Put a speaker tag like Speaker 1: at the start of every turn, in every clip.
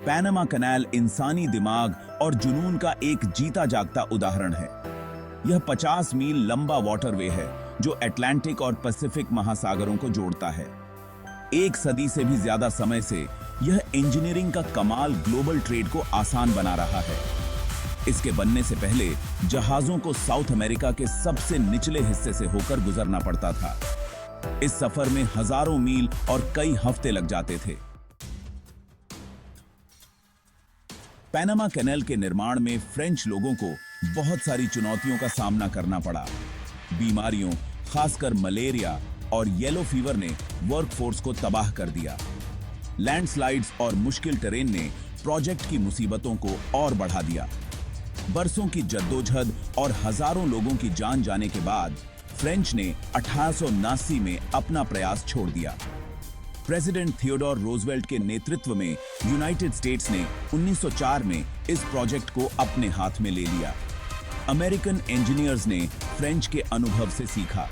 Speaker 1: Panama कनाल इंसानी दिमाग और जुनून का एक जीता जागता उदाहरण है। यह 50 मील लंबा वाटरवे है जो अटलांटिक और पैसिफिक महासागरों को जोड़ता है। एक सदी से भी ज्यादा समय से यह इंजीनियरिंग का कमाल ग्लोबल ट्रेड को आसान बना रहा है। इसके बनने से पहले जहाजों को साउथ अमेरिका के सबसे निचले हिस्से से होकर गुजरना पड़ता था। इस सफर में हजारों मील और कई हफ्ते लग जाते थे। पैनामा कैनाल के निर्माण में फ्रेंच लोगों को बहुत सारी चुनौतियों का सामना करना पड़ा। बीमारियों, खासकर मलेरिया और येलो फीवर ने वर्कफोर्स को तबाह कर दिया। लैंडस्लाइड्स और मुश्किल टेरेन ने प्रोजेक्ट की मुसीबतों को और बढ़ा दिया। बरसों की जद्दोजहद और हजारों लोगों की जान जाने के बाद फ्रेंच ने 1879 में अपना प्रयास छोड़ दिया। प्रेसिडेंट थियोडोर रूजवेल्ट के नेतृत्व में यूनाइटेड स्टेट्स ने 1904 में इस प्रोजेक्ट को अपने हाथ में ले लिया। अमेरिकन इंजीनियर्स ने फ्रेंच के अनुभव से सीखा।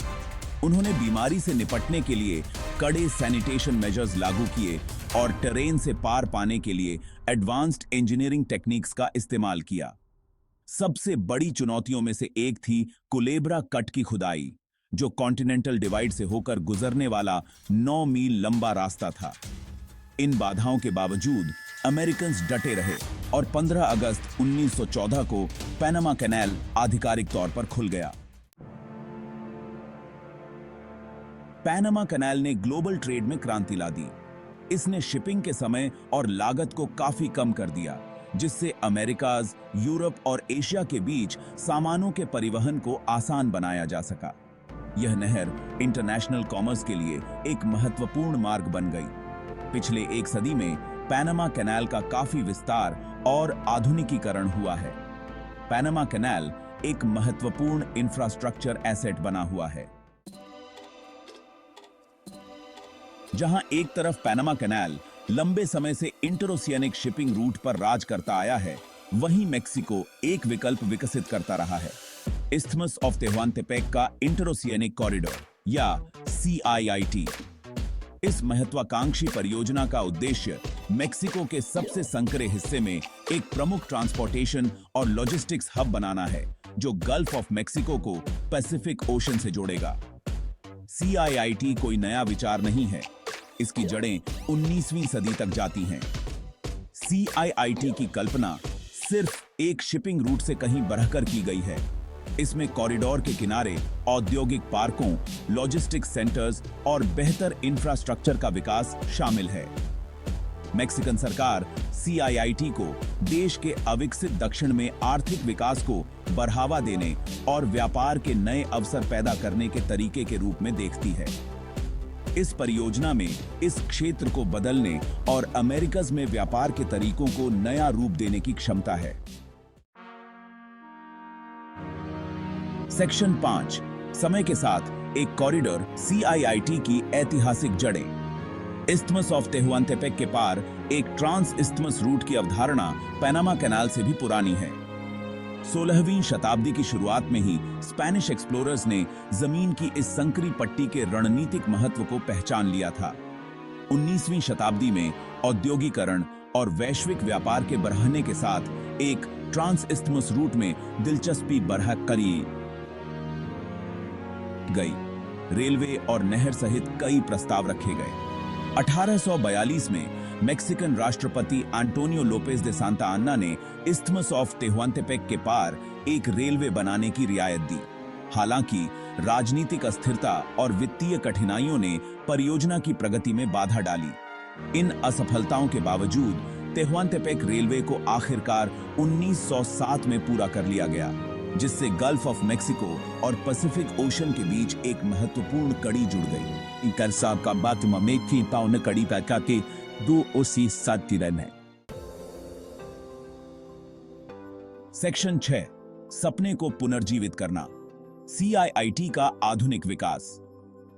Speaker 1: उन्होंने बीमारी से निपटने के लिए कड़े सैनिटेशन मेजर्स लागू किए और टेरेन से पार पाने के लिए एडवांस्ड इंजीनियरिंग टेक्निक्स का इस्तेमाल किया। सबसे बड़ी चुनौतियों में से एक थी कुलेब्रा कट की खुदाई, जो कॉन्टिनेंटल डिवाइड से होकर गुजरने वाला 9 मील लंबा रास्ता था। इन बाधाओं के बावजूद अमेरिकन्स डटे रहे और 15 अगस्त 1914 को पैनामा कैनाल आधिकारिक तौर पर खुल गया। पैनामा कैनाल ने ग्लोबल ट्रेड में क्रांति ला दी। इसने शिपिंग के समय और लागत को काफी कम कर दिया, जिससे अमेरिकाज, यूरोप और एशिया के बीच सामानों के परिवहन को आसान बनाया जा सका। यह नहर इंटरनेशनल कॉमर्स के लिए एक महत्वपूर्ण मार्ग बन गई। पिछले एक सदी में पैनामा कैनाल का काफी विस्तार और आधुनिकीकरण हुआ है। पैनामा कैनाल एक महत्वपूर्ण इंफ्रास्ट्रक्चर एसेट बना हुआ है। जहां एक तरफ पैनामा कैनाल लंबे समय से इंटरोसियनिक शिपिंग रूट पर राज करता आया है, वहीं मेक्सिको एक विकल्प विकसित करता रहा है, इस्थमस ऑफ तेहुआंतेपेक का इंटरोसियनिक कॉरिडोर या CIIT। इस महत्वाकांक्षी परियोजना का उद्देश्य मेक्सिको के सबसे संकरे हिस्से में एक प्रमुख ट्रांसपोर्टेशन और लॉजिस्टिक्स हब बनाना है, जो गल्फ ऑफ मेक्सिको को पैसिफिक ओशन से जोड़ेगा। CIIT कोई नया विचार नहीं है। इसकी जड़ें 19वीं सदी तक जाती हैं। CIIT की कल्पना सिर्फ एक शिपिंग रूट से कहीं बढ़कर की गई है। इसमें कॉरिडोर के किनारे औद्योगिक पार्कों, लॉजिस्टिक्स सेंटर्स और बेहतर इंफ्रास्ट्रक्चर का विकास शामिल है। मेक्सिकन सरकार CIIT को देश के अविकसित दक्षिण में आर्थिक विकास को बढ़ावा देने और व्यापार के नए अवसर पैदा करने के तरीके के रूप में देखती है। इस परियोजना में इस क्षेत्र को बदलने और अमेरिकाज में व्यापार के तरीकों को नया रूप देने की क्षमता है। सेक्शन 5, समय के साथ एक कॉरिडोर CIIT की ऐतिहासिक जड़ें। इस्थमस ऑफ तेहुआंतेपेक के पार एक ट्रांस इस्थमस रूट की अवधारणा पैनामा कैनाल से भी पुरानी है। 16वीं शताब्दी की शुरुआत में ही स्पेनिश एक्सप्लोरर्स ने जमीन की इस संकरी पट्टी के रणनीतिक महत्व को पहचान लिया था। 19वीं शताब्दी में औद्योगिकरण और वैश्विक व्यापार के बढ़ने के साथ एक ट्रांस इस्थमस रूट में दिलचस्पी बढ़ करी गई। रेलवे और नहर सहित कई प्रस्ताव रखे गए। 1842 में मेक्सिकन राष्ट्रपति एंटोनियो लोपेज दे सांता अन्ना ने इस्थमस ऑफ तेहुआंतेपेक के पार एक रेलवे बनाने की रियायत दी। हालांकि राजनीतिक अस्थिरता और वित्तीय कठिनाइयों ने परियोजना की प्रगति में बाधा डाली। इन असफलताओं के बावजूद तेहुआंतेपेक रेलवे को आखिरकार 1907 में पूरा कर लिया गया, जिससे गल्फ ऑफ मेक्सिको और पैसिफिक ओशन के बीच एक महत्वपूर्ण कड़ी जुड़ गई।
Speaker 2: इनकर साहब का बात में पाउन कड़ी पैका के 2 ओसी 7 तिरन है।
Speaker 1: सेक्शन 6, सपने को पुनर्जीवित करना। CIIT का आधुनिक विकास।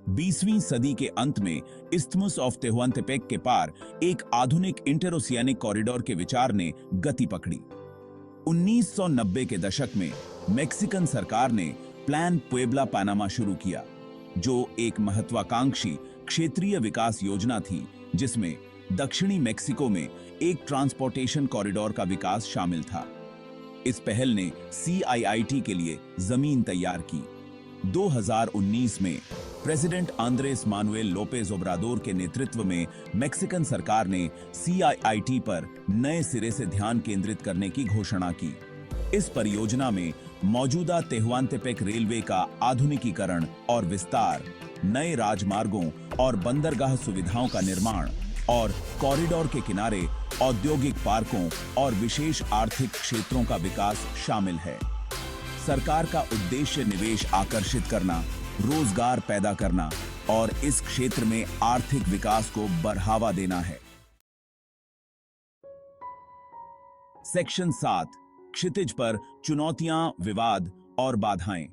Speaker 1: 20वीं सदी के अंत में इस्थमस ऑफ तेहुआंतेपेक के पार एक आधुनिक इंटरोसियनिक कॉरिडोर के विचार ने गति पकड़ी। 1990 के दशक में मेक्सिकन सरकार ने प्लान पुएब्ला पैनामा शुरू किया, जो एक महत्वाकांक्षी क्षेत्रीय विकास योजना थी, जिसमें दक्षिणी मेक्सिको में एक ट्रांसपोर्टेशन कॉरिडोर का विकास शामिल था। इस पहल ने CIIT के लिए जमीन तैयार की। 2019 में president Andres Manuel Lopez Obrador के नेतृत्व में मेक्सिकन सरकार ने CIIT पर नए सिरे से ध्यान केंद्रित करने की घोषणा की। इस परियोजना में मौजूदा तेहुआंतेपेक रेलवे का आधुनिकीकरण और विस्तार, नए राजमार्गों और बंदरगाह सुविधाओं का निर्माण और कॉरिडोर के किनारे औद्योगिक पार्कों और विशेष आर्थिक क्षेत्रों का विकास शामिल है। सरकार का उद्देश्य निवेश आकर्षित करना, रोजगार पैदा करना और इस क्षेत्र में आर्थिक विकास को बढ़ावा देना है। सेक्शन 7, क्षितिज पर चुनौतियां, विवाद और बाधाएं।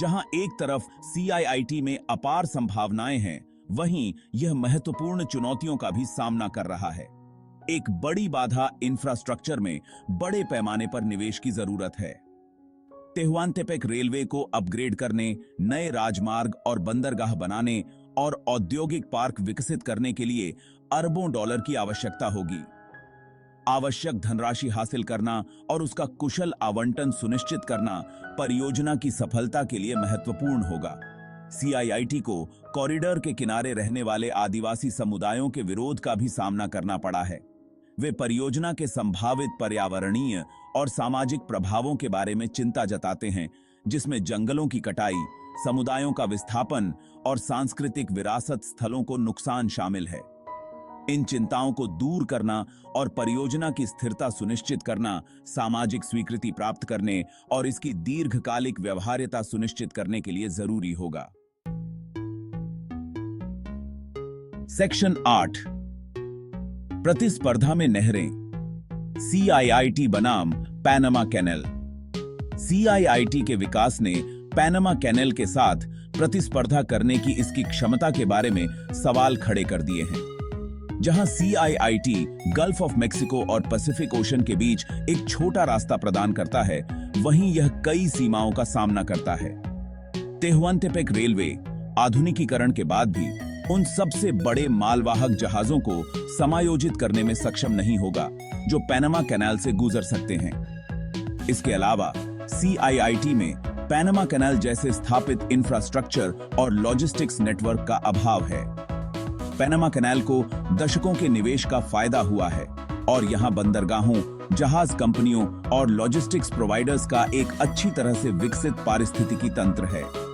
Speaker 1: जहां एक तरफ CIIT में अपार संभावनाएं हैं, वहीं यह महत्वपूर्ण चुनौतियों का भी सामना कर रहा है। एक बड़ी बाधा इंफ्रास्ट्रक्चर में बड़े पैमाने पर निवेश की जरूरत है। तेहुआंतेपेक रेलवे को अपग्रेड करने, नए राजमार्ग और बंदरगाह बनाने और औद्योगिक पार्क विकसित करने के लिए अरबों डॉलर की आवश्यकता होगी। आवश्यक धनराशि हासिल करना और उसका कुशल आवंटन सुनिश्चित करना परियोजना की सफलता के लिए महत्वपूर्ण होगा। CIIT को कॉरिडोर के किनारे रहने वाले आदिवासी समुदायों के विरोध का भी सामना करना पड़ा है। वे परियोजना के संभावित पर्यावरणीय और सामाजिक प्रभावों के बारे में चिंता जताते हैं, जिसमें जंगलों की कटाई, समुदायों का विस्थापन और सांस्कृतिक विरासत स्थलों को नुकसान शामिल है। इन चिंताओं को दूर करना और परियोजना की स्थिरता सुनिश्चित करना सामाजिक स्वीकृति प्राप्त करने और इसकी दीर्घकालिक व्यवहार्यता सुनिश्चित करने के लिए जरूरी होगा। सेक्शन 8, प्रतिस्पर्धा में नहरें। CIIT बनाम पैनामा कैनाल। CIIT के विकास ने पैनामा कैनाल के साथ प्रतिस्पर्धा करने की इसकी क्षमता के बारे में सवाल खड़े कर दिए हैं। जहां CIIT गल्फ ऑफ मेक्सिको और पैसिफिक ओशन के बीच एक छोटा रास्ता प्रदान करता है, वहीं यह कई सीमाओं का सामना करता है। तेहुआंतेपेक रेलवे आधुनिकीकरण के बाद भी उन सबसे बड़े मालवाहक जहाजों को समायोजित करने में सक्षम नहीं होगा जो पैनामा कैनाल से गुजर सकते हैं। इसके अलावा CIIT में पैनामा कैनाल जैसे स्थापित इंफ्रास्ट्रक्चर और लॉजिस्टिक्स नेटवर्क का अभाव है। पैनामा कैनाल को दशकों के निवेश का फायदा हुआ है और यहां बंदरगाहों, जहाज कंपनियों और लॉजिस्टिक्स प्रोवाइडर्स का एक अच्छी तरह से विकसित पारिस्थितिकी तंत्र है।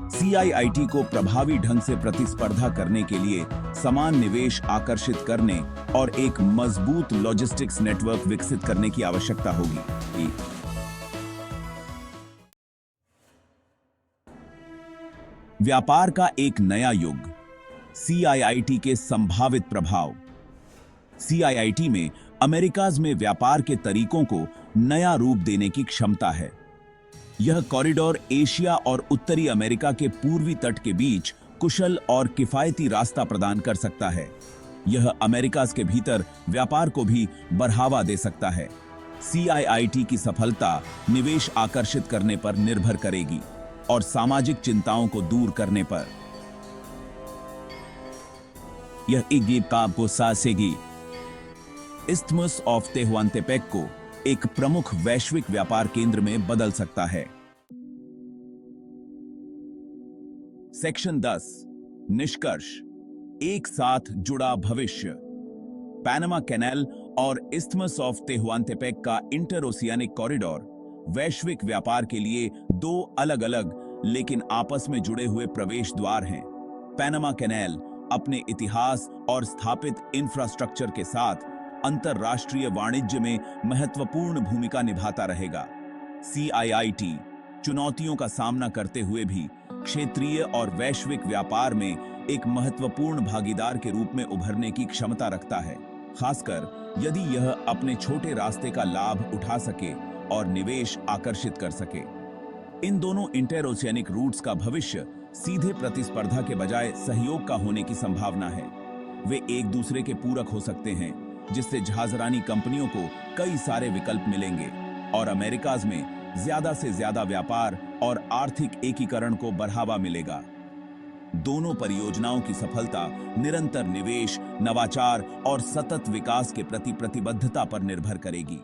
Speaker 1: CIIT को प्रभावी ढंग से प्रतिस्पर्धा करने के लिए समान निवेश आकर्षित करने और एक मजबूत लॉजिस्टिक्स नेटवर्क विकसित करने की आवश्यकता होगी। व्यापार का एक नया युग। CIIT के संभावित प्रभाव। CIIT में अमेरिकाज में व्यापार के तरीकों को नया रूप देने की क्षमता है। यह कॉरिडोर एशिया और उत्तरी अमेरिका के पूर्वी तट के बीच कुशल और किफायती रास्ता प्रदान कर सकता है। यह अमेरिकाज के भीतर व्यापार को भी बढ़ावा दे सकता है। CIIT की सफलता निवेश आकर्षित करने पर निर्भर करेगी और सामाजिक चिंताओं को दूर करने पर। यह इस्थमस ऑफ तेहुआंतेपेक को एक प्रमुख वैश्विक व्यापार केंद्र में बदल सकता है। सेक्शन 10, निष्कर्ष। एक साथ जुड़ा भविष्य। पैनामा कैनाल और इस्थमस ऑफ तेहुआंतेपेक का इंटर-ओशियानिक कॉरिडोर वैश्विक व्यापार के लिए दो अलग-अलग लेकिन आपस में जुड़े हुए प्रवेश द्वार हैं। पैनामा कैनाल अपने इतिहास और स्थापित इंफ्रास्ट्रक्चर के साथ अंतरराष्ट्रीय वाणिज्य में महत्वपूर्ण भूमिका निभाता रहेगा। CIIT चुनौतियों का सामना करते हुए भी क्षेत्रीय और वैश्विक व्यापार में एक महत्वपूर्ण भागीदार के रूप में उभरने की क्षमता रखता है, खासकर यदि यह अपने छोटे रास्ते का लाभ उठा सके और निवेश आकर्षित कर सके। इन दोनों इंटर-ओशियानिक रूट्स का भविष्य सीधे प्रतिस्पर्धा के बजाय सहयोग का होने की संभावना है। वे एक दूसरे के पूरक हो सकते हैं, जिससे जहाजरानी कंपनियों को कई सारे विकल्प मिलेंगे और अमेरिकाज में ज्यादा से ज्यादा व्यापार और आर्थिक एकीकरण को बढ़ावा मिलेगा। दोनों परियोजनाओं की सफलता निरंतर निवेश, नवाचार और सतत विकास के प्रति प्रतिबद्धता पर निर्भर करेगी।